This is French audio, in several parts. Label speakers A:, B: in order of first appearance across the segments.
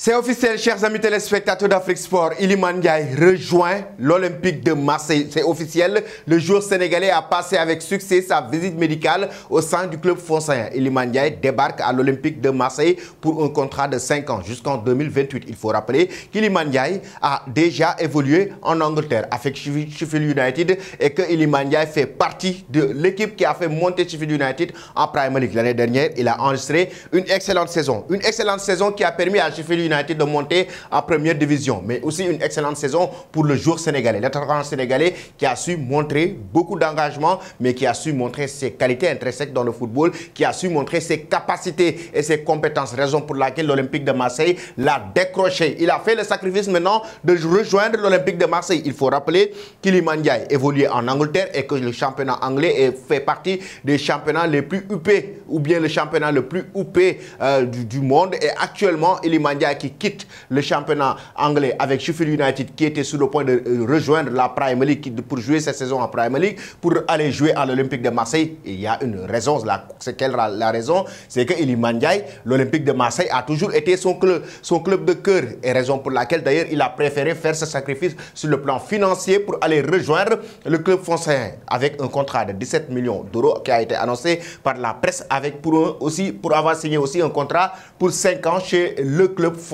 A: C'est officiel, chers amis téléspectateurs d'Afrique Sport. Iliman Ndiaye rejoint l'Olympique de Marseille. C'est officiel, le joueur sénégalais a passé avec succès sa visite médicale au sein du club français. Iliman Ndiaye débarque à l'Olympique de Marseille pour un contrat de 5 ans jusqu'en 2028. Il faut rappeler qu'Iliman Ndiaye a déjà évolué en Angleterre avec Sheffield United et que Iliman Ndiaye fait partie de l'équipe qui a fait monter Sheffield United en Premier League. L'année dernière, il a enregistré une excellente saison. Une excellente saison qui a permis à Sheffield United de monter en première division, mais aussi une excellente saison pour le joueur sénégalais, l'attaquant sénégalais qui a su montrer beaucoup d'engagement, mais qui a su montrer ses qualités intrinsèques dans le football, qui a su montrer ses capacités et ses compétences, raison pour laquelle l'Olympique de Marseille l'a décroché. Il a fait le sacrifice maintenant de rejoindre l'Olympique de Marseille. Il faut rappeler qu'Iliman Ndiaye évolue en Angleterre et que le championnat anglais fait partie des championnats les plus huppés, ou bien le championnat le plus huppé du monde. Et actuellement, Iliman Ndiaye qui quitte le championnat anglais avec Sheffield United qui était sur le point de rejoindre la Premier League pour jouer cette saison en Premier League pour aller jouer à l'Olympique de Marseille. Et il y a une raison, c'est quelle la raison? C'est que Iliman Ndiaye, l'Olympique de Marseille a toujours été son club de cœur, et raison pour laquelle d'ailleurs il a préféré faire ce sacrifice sur le plan financier pour aller rejoindre le club français avec un contrat de 17 millions d'euros qui a été annoncé par la presse avec pour avoir signé aussi un contrat pour 5 ans chez le club français.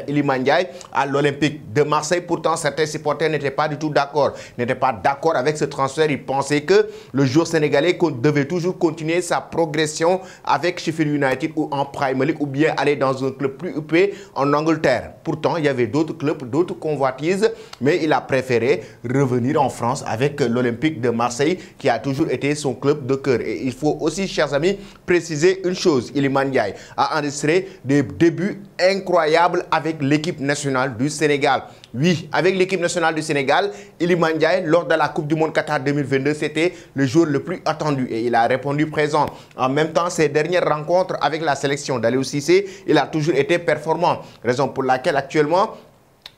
A: Iliman Ndiaye à l'Olympique de Marseille. Pourtant, certains supporters n'étaient pas du tout d'accord. N'étaient pas d'accord avec ce transfert. Ils pensaient que le joueur sénégalais devait toujours continuer sa progression avec Sheffield United ou en Premier League ou bien aller dans un club plus huppé en Angleterre. Pourtant, il y avait d'autres clubs, d'autres convoitises, mais il a préféré revenir en France avec l'Olympique de Marseille qui a toujours été son club de cœur. Et il faut aussi, chers amis, préciser une chose. Iliman Ndiaye a enregistré des débuts incroyables avec l'équipe nationale du Sénégal. Oui, avec l'équipe nationale du Sénégal, Iliman Ndiaye, lors de la Coupe du Monde Qatar 2022, c'était le joueur le plus attendu et il a répondu présent. En même temps, ses dernières rencontres avec la sélection d'Aliou Cissé, il a toujours été performant. Raison pour laquelle actuellement,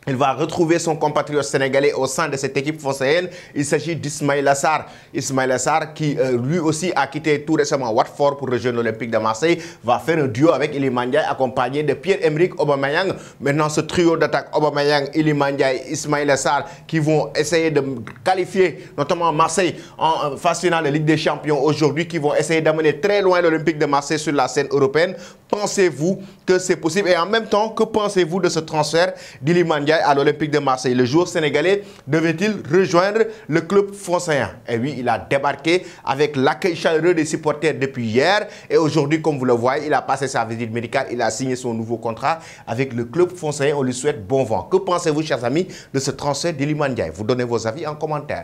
A: il va retrouver son compatriote sénégalais au sein de cette équipe phocéenne. Il s'agit d'Ismaïla Sarr. Ismaïla Sarr qui lui aussi a quitté tout récemment Watford pour rejoindre l'Olympique de Marseille, va faire un duo avec Iliman Ndiaye accompagné de Pierre-Emerick Aubameyang. Maintenant ce trio d'attaque Aubameyang, Iliman Ndiaye, Ismaïla Sarr qui vont essayer de qualifier notamment Marseille en phase finale de Ligue des Champions aujourd'hui, qui vont essayer d'amener très loin l'Olympique de Marseille sur la scène européenne. Pensez-vous que c'est possible? Et en même temps, que pensez-vous de ce transfert d'Iliman Ndiaye à l'Olympique de Marseille? Le joueur sénégalais devait-il rejoindre le club français? Et oui, il a débarqué avec l'accueil chaleureux des supporters depuis hier. Et aujourd'hui, comme vous le voyez, il a passé sa visite médicale, il a signé son nouveau contrat avec le club français. On lui souhaite bon vent. Que pensez-vous, chers amis, de ce transfert d'Iliman Ndiaye? Vous donnez vos avis en commentaire.